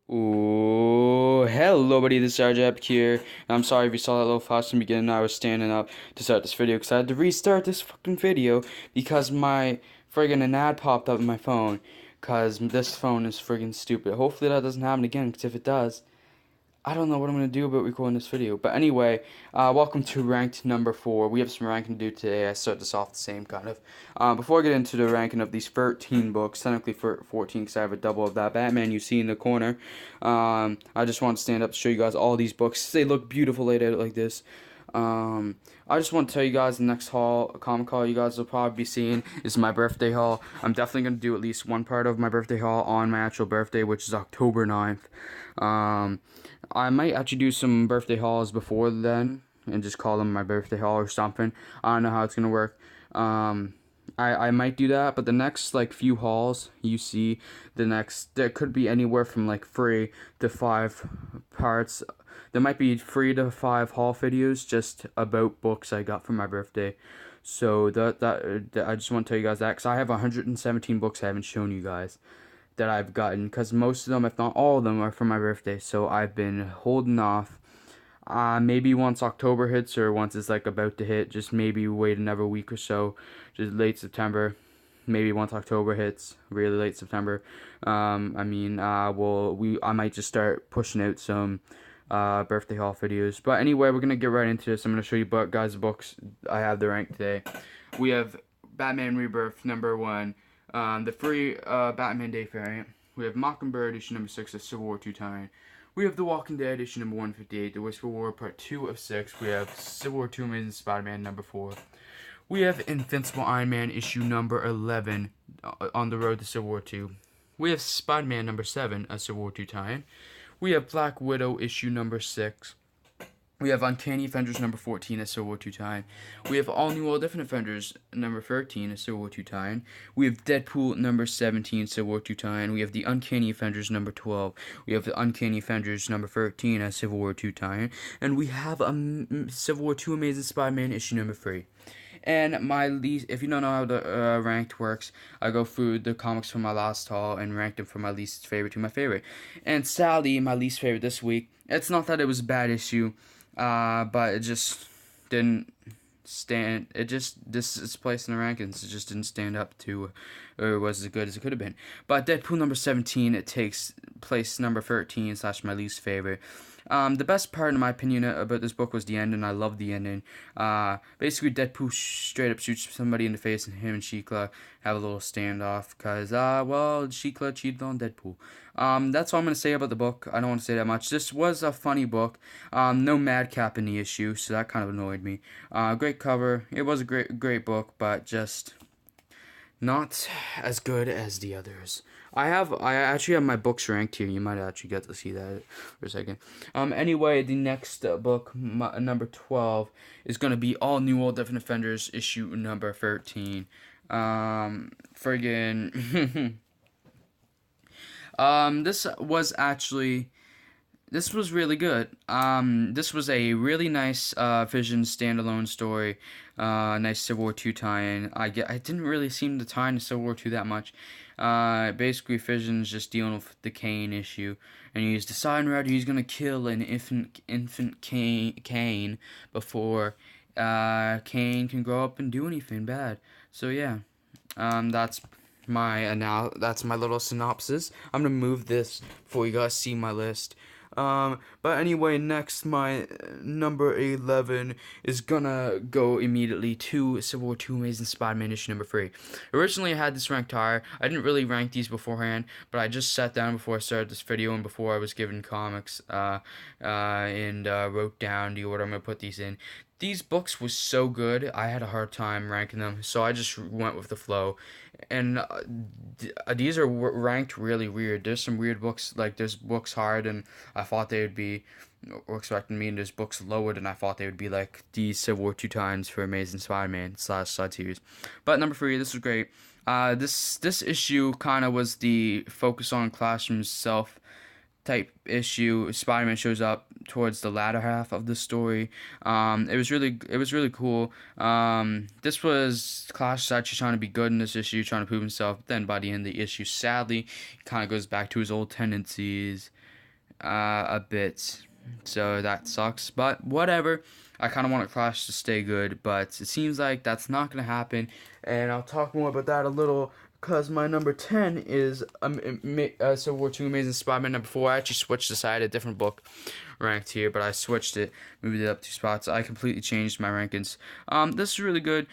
Ooh, hello buddy, this is RJ here. I'm sorry if you saw that little flash in the beginning. I was standing up to start this video because I had to restart this fucking video because my friggin' an ad popped up on my phone. Because this phone is friggin' stupid. Hopefully that doesn't happen again, because if it does, I don't know what I'm going to do about recording this video. But anyway, welcome to ranked number 4. We have some ranking to do today. I start this off the same kind of. Before I get into the ranking of these 13 books, technically 14 because I have a double of that Batman you see in the corner. I just want to stand up to show you guys all these books. They look beautiful laid out like this. I just want to tell you guys the next comic haul you guys will probably be seeing is my birthday haul. I'm definitely going to do at least one part of my birthday haul on my actual birthday, which is October 9th. I might actually do some birthday hauls before then and just call them my birthday haul or something. I don't know how it's going to work. I might do that, but the next like few hauls you see, there could be anywhere from like 3 to 5 parts. There might be 3 to 5 haul videos just about books I got for my birthday. So that I just want to tell you guys that because I have 117 books I haven't shown you guys that I've gotten, because most of them, if not all of them, are for my birthday. So I've been holding off. Maybe once October hits or once it's like about to hit, just maybe wait another week or so, just late September. Maybe once October hits, really late September. I might just start pushing out some birthday haul videos. But anyway, we're gonna get right into this. I'm gonna show you guys the books I have the rank today. We have Batman Rebirth #1, the free Batman Day variant. We have Mockingbird issue #6 of Civil War II tie-in. We have The Walking Dead issue #158, The Whisper War Part 2 of 6. We have Civil War II Amazing Spider-Man #4. We have Invincible Iron Man issue #11 on the road to Civil War II. We have Spider-Man #7, a Civil War II tie-in. We have Black Widow issue #6. We have Uncanny Avengers #14, a Civil War II tie-in. We have All New All Different Avengers #13, a Civil War II tie-in. We have Deadpool #17, Civil War II tie-in. We have the Uncanny Avengers #12. We have the Uncanny Avengers #13, a Civil War II tie-in. And we have Civil War II Amazing Spider-Man issue #3. And my least, if you don't know how the ranked works, I go through the comics from my last haul and rank them from my least favorite to my favorite. And sadly, my least favorite this week, it's not that it was a bad issue, but it just didn't stand. This is place in the rankings. It just didn't stand up to, or was as good as it could have been. But Deadpool #17, it takes place #13 / my least favorite. The best part, in my opinion, about this book was the ending. I love the ending. Basically, Deadpool straight up shoots somebody in the face, and him and Shikla have a little standoff because, Shikla cheated on Deadpool. That's all I'm going to say about the book. I don't want to say that much. This was a funny book. No Madcap in the issue, so that kind of annoyed me. Great cover. It was a great book, but just not as good as the others. I actually have my books ranked here. You might actually get to see that for a second. Anyway, the next book, #12, is gonna be All New All Different Offenders issue #13. Friggin' this was really good. This was a really nice Vision standalone story. Nice Civil War II tie-in. I didn't really seem to tie into Civil War II that much. Basically, Vision's just dealing with the Kane issue, and he's deciding whether he's gonna kill an infant Kane before Kane can grow up and do anything bad. So yeah, that's that's my little synopsis. I'm gonna move this before you guys see my list. But anyway, next, my number 11 is gonna go immediately to Civil War II Amazing Spider-Man issue #3. Originally, I had this ranked higher. I didn't really rank these beforehand, but I just sat down before I started this video and before I was given comics, and wrote down the order I'm gonna put these in. These books was so good, I had a hard time ranking them, so I just went with the flow. And these are ranked really weird. There's some weird books, like there's books higher than I thought they would be, or expecting me, and there's books lower than I thought they would be, like the Civil War II times for Amazing Spider-Man / side series. But #3, this was great. This issue kind of was the focus on Classroom self type issue. Spider-Man shows up towards the latter half of the story. It was really cool. This was Clash actually trying to be good in this issue, trying to prove himself. Then by the end of the issue, sadly, he kind of goes back to his old tendencies. a bit, so that sucks. But whatever. I kind of want Clash to stay good, but it seems like that's not gonna happen, and I'll talk more about that a little. Cause my number 10 is Civil War 2 Amazing Spider-Man. Number 4, I actually switched this. I had a different book ranked here, but I switched it, moved it up 2 spots. I completely changed my rankings. This is really good.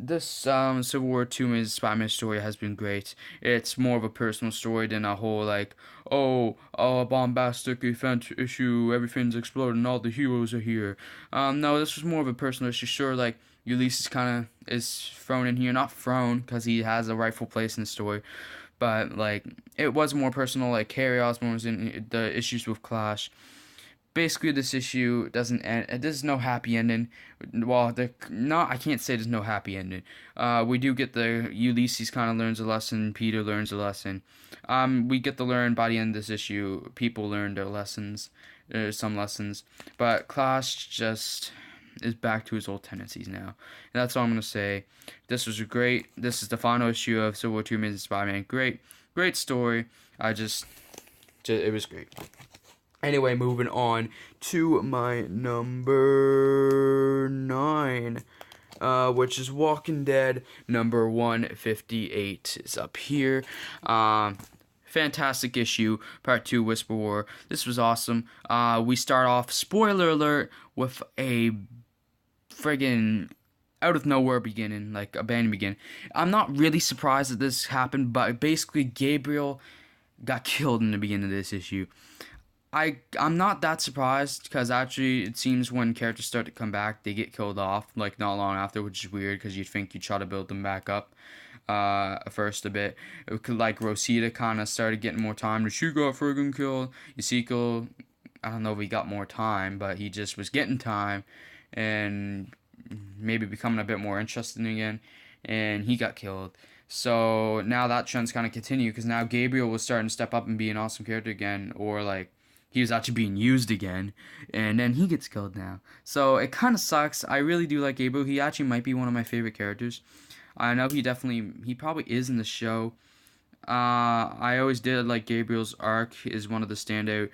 This Civil War 2 Amazing Spider-Man story has been great. It's more of a personal story than a whole like, a bombastic event issue, everything's exploding, all the heroes are here. No, this was more of a personal issue. Sure, like Ulysses kind of is thrown in here, not thrown because he has a rightful place in the story, but like it was more personal. Like Harry Osborn was in the issues with Clash. Basically, this issue doesn't end. There's no happy ending. Well, I can't say there's no happy ending. We do get the Ulysses kind of learns a lesson. Peter learns a lesson. We get to learn by the end of this issue. People learn their lessons, some lessons, but Clash just is back to his old tendencies now. And that's all I'm going to say. This is the final issue of Civil War 2 Amazing Spider-Man. Great story. It was great. Anyway, moving on to my number 9, which is Walking Dead number 158 is up here. Fantastic issue, part 2, Whisper War. This was awesome. We start off, spoiler alert, with a friggin' out of nowhere beginning, like abandoned beginning. I'm not really surprised that this happened, but basically Gabriel got killed in the beginning of this issue. I'm not that surprised, because actually it seems when characters start to come back, they get killed off, like not long after, which is weird, because you'd think you'd try to build them back up first a bit. Like Rosita kind of started getting more time. She got friggin' killed. Ezekiel, I don't know if he got more time, but he just was getting time, and maybe becoming a bit more interesting again, and he got killed. So now that trend's kind of continue, because now Gabriel was starting to step up and be an awesome character again, or like he was actually being used again, and then he gets killed now. So it kind of sucks. I really do like Gabriel. He actually might be one of my favorite characters. I know he probably is in the show. I always did like Gabriel's arc is one of the standout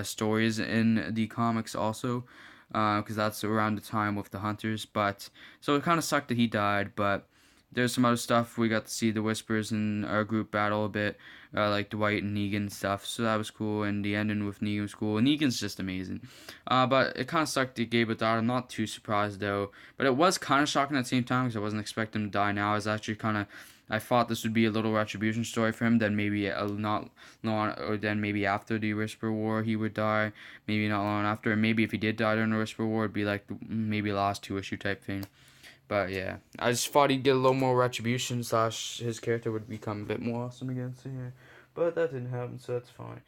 stories in the comics also, because that's around the time with the Hunters. But so it kind of sucked that he died, but there's some other stuff. We got to see the Whispers in our group battle a bit, like Dwight and Negan stuff, so that was cool, and the ending with Negan was cool, and Negan's just amazing. But it kind of sucked that Gabriel died. I'm not too surprised, though, but it was kind of shocking at the same time, because I wasn't expecting him to die now. I thought this would be a little retribution story for him, then maybe not long, or then maybe after the Whisper War he would die, maybe not long after, and maybe if he did die during the Whisper War, it'd be like maybe last 2 issue type thing. But yeah, I just thought he'd get a little more retribution / his character would become a bit more awesome again. So yeah, but that didn't happen, so that's fine.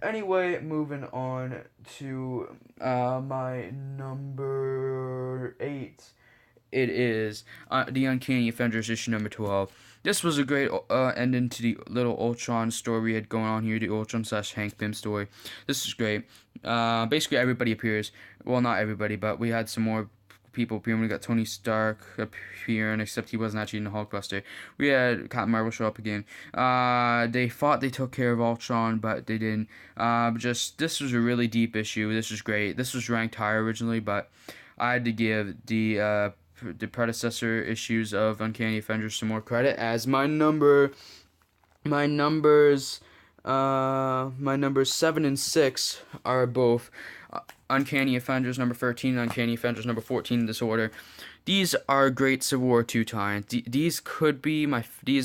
Anyway, moving on to my number 8. It is the Uncanny Avengers issue number 12. This was a great ending to the little Ultron story we had going on here, the Ultron / Hank Pym story. This is great. Basically everybody appears. Well, not everybody, but we had some more people appearing. We got Tony Stark appearing, except he wasn't actually in the Hulkbuster. We had Captain Marvel show up again. They thought they took care of Ultron, but they didn't. This was a really deep issue. This was great. This was ranked higher originally, but I had to give the predecessor issues of Uncanny Avengers some more credit, as my numbers 7 and 6 are both Uncanny Avengers number 13 and Uncanny Avengers number 14 in this order. These are great Civil War 2 tie-ins. These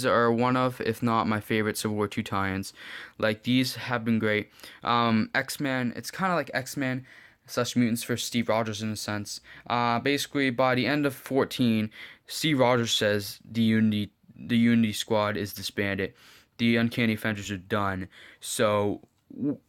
are one of, if not my favorite Civil War 2 tie-ins. Like, these have been great. X-Men, it's kind of like X-Men / Mutants for Steve Rogers in a sense. Basically, by the end of 14, Steve Rogers says the Unity Squad is disbanded. The Uncanny Avengers are done. So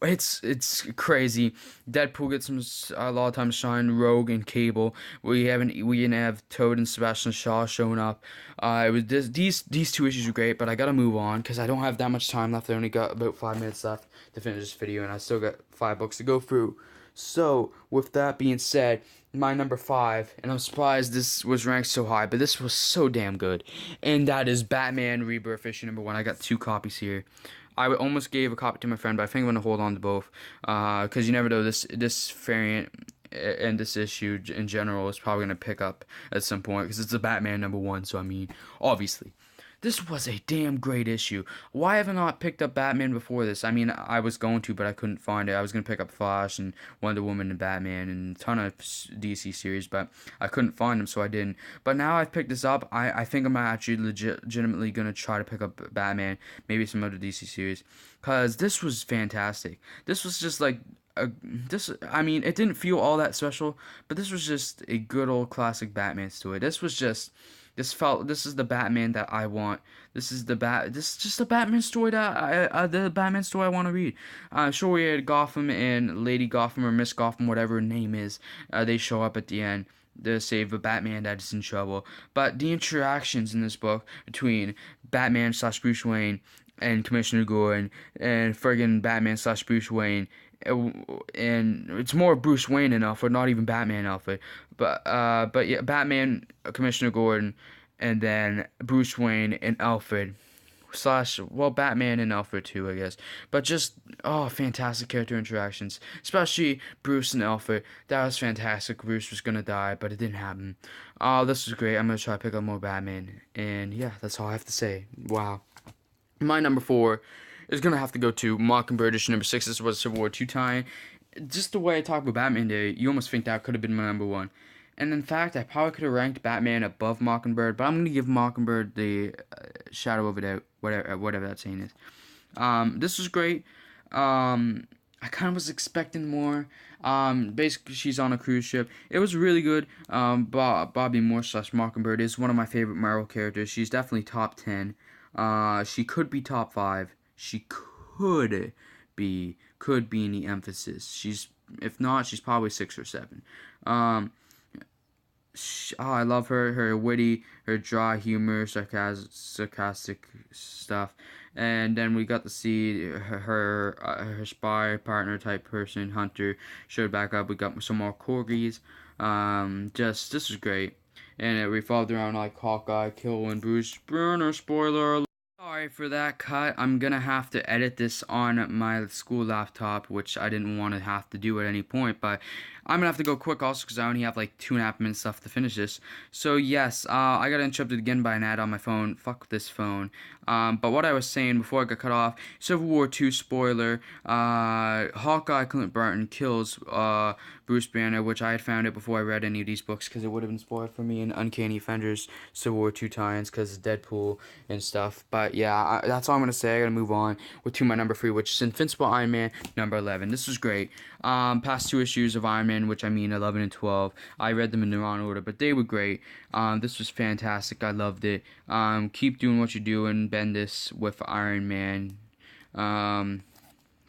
it's crazy. Deadpool gets a lot of time to shine. Rogue and Cable. We didn't have Toad and Sebastian Shaw showing up. It was these 2 issues were great, but I gotta move on because I don't have that much time left. I only got about 5 minutes left to finish this video, and I still got 5 books to go through. So with that being said, my number 5, and I'm surprised this was ranked so high, but this was so damn good, and that is Batman Rebirth issue number 1. I got 2 copies here. I almost gave a copy to my friend, but I think I'm gonna hold on to both, because you never know, this variant and this issue in general is probably gonna pick up at some point because it's a Batman #1. So I mean, obviously, this was a damn great issue. Why have I not picked up Batman before this? I mean, I was going to, but I couldn't find it. I was gonna pick up Flash and Wonder Woman and Batman and a ton of DC series, but I couldn't find them, so I didn't. But now I've picked this up. I think I'm actually legitimately gonna try to pick up Batman, maybe some other DC series, cause this was fantastic. This was just like I mean, it didn't feel all that special, but this was just a good old classic Batman story. This is the Batman that I want. This is just the Batman story the Batman story I want to read. Sure, we had Gotham and Lady Gotham or Miss Gotham, whatever her name is. They show up at the end to save a Batman that is in trouble. But the interactions in this book between Batman / Bruce Wayne and Commissioner Gordon and friggin' Batman / Bruce Wayne, and it's more Bruce Wayne and Alfred, not even Batman Alfred, but yeah, Batman, Commissioner Gordon, and then Bruce Wayne and Alfred / well, Batman and Alfred too, I guess. But just fantastic character interactions, especially Bruce and Alfred. That was fantastic. Bruce was gonna die, but it didn't happen. This was great. I'm gonna try to pick up more Batman, and yeah, that's all I have to say. Wow. My number 4 is gonna have to go to Mockingbird issue #6. This was a Civil War II tie. Just the way I talk about Batman Day, you almost think that could have been my number 1. And in fact, I probably could have ranked Batman above Mockingbird, but I'm gonna give Mockingbird the shadow of a doubt, whatever that saying is. This was great. I kind of was expecting more. Basically, she's on a cruise ship. It was really good. Bobby Moore / Mockingbird is one of my favorite Marvel characters. She's definitely top 10. She could be top 5. She could be in the emphasis. If not, she's probably 6 or 7. I love her witty, her dry humor, sarcastic stuff. And then we got to see her spy partner type person, Hunter, showed back up. We got some more corgis. This was great. And it revolved around like Hawkeye killing Bruce Banner, spoiler alert. Sorry for that cut. I'm gonna have to edit this on my school laptop, which I didn't want to have to do at any point, but I'm gonna have to go quick also because I only have like 2.5 minutes left to finish this. So yes, I got interrupted again by an ad on my phone. Fuck this phone. But what I was saying before I got cut off, Civil War II spoiler, Hawkeye Clint Barton kills Bruce Banner, which I had found it before I read any of these books because it would have been spoiled for me in Uncanny Avengers Civil War II tie-ins because of Deadpool and stuff. But yeah, that's all I'm gonna say. I gotta move on to my number 3, which is Invincible Iron Man number 11. This was great. Past 2 issues of Iron Man, which I mean 11 and 12, I read them in the wrong order, but they were great. This was fantastic. I loved it. Keep doing what you're doing. Bendis with Iron Man.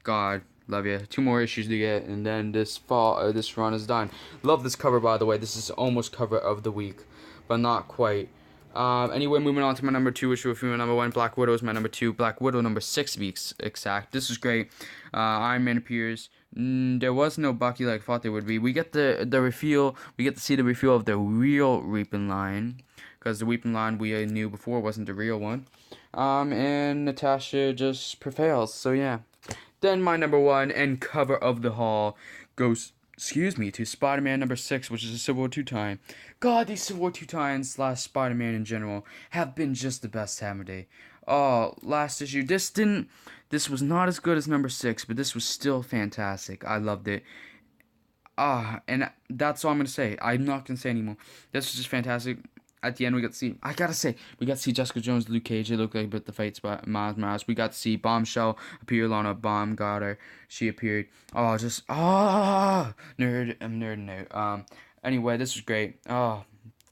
God, love you. 2 more issues to get, and then this run is done. Love this cover, by the way. This is almost cover of the week, but not quite. Anyway, moving on to my number 2 issue of my number 1. Black Widow is my number 2. Black Widow number 6 to be exact. This is great. Iron Man appears. There was no Bucky like I thought there would be. We get the reveal. We get to see the reveal of the real Reaping Lion, because the Weeping Lion we knew before wasn't the real one. And Natasha just prevails. So yeah. Then my number 1 and cover of the haul goes, to Spider-Man number 6, which is a Civil War II tie-in. God, these Civil War II tie-ins / Spider-Man in general have been just the best time of day. Oh, last issue, this was not as good as number 6, but this was still fantastic. I loved it. And that's all I'm gonna say. I'm not gonna say anymore. This was just fantastic. At the end, we got to see Jessica Jones, Luke Cage. It looked like a bit the fights by Miles Morales. We got to see Bombshell appear. Lana Bomb got her. She appeared. Nerd. I'm nerding out. Anyway, this was great.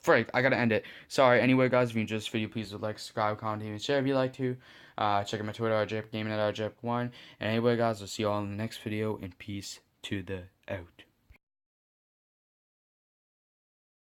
Frick, I gotta end it. Sorry. Anyway, guys, if you enjoyed this video, please like, subscribe, comment, and share if you like to. Check out my Twitter, RJPGaming at RJP1. And anyway, guys, I'll see you all in the next video. And peace to the out.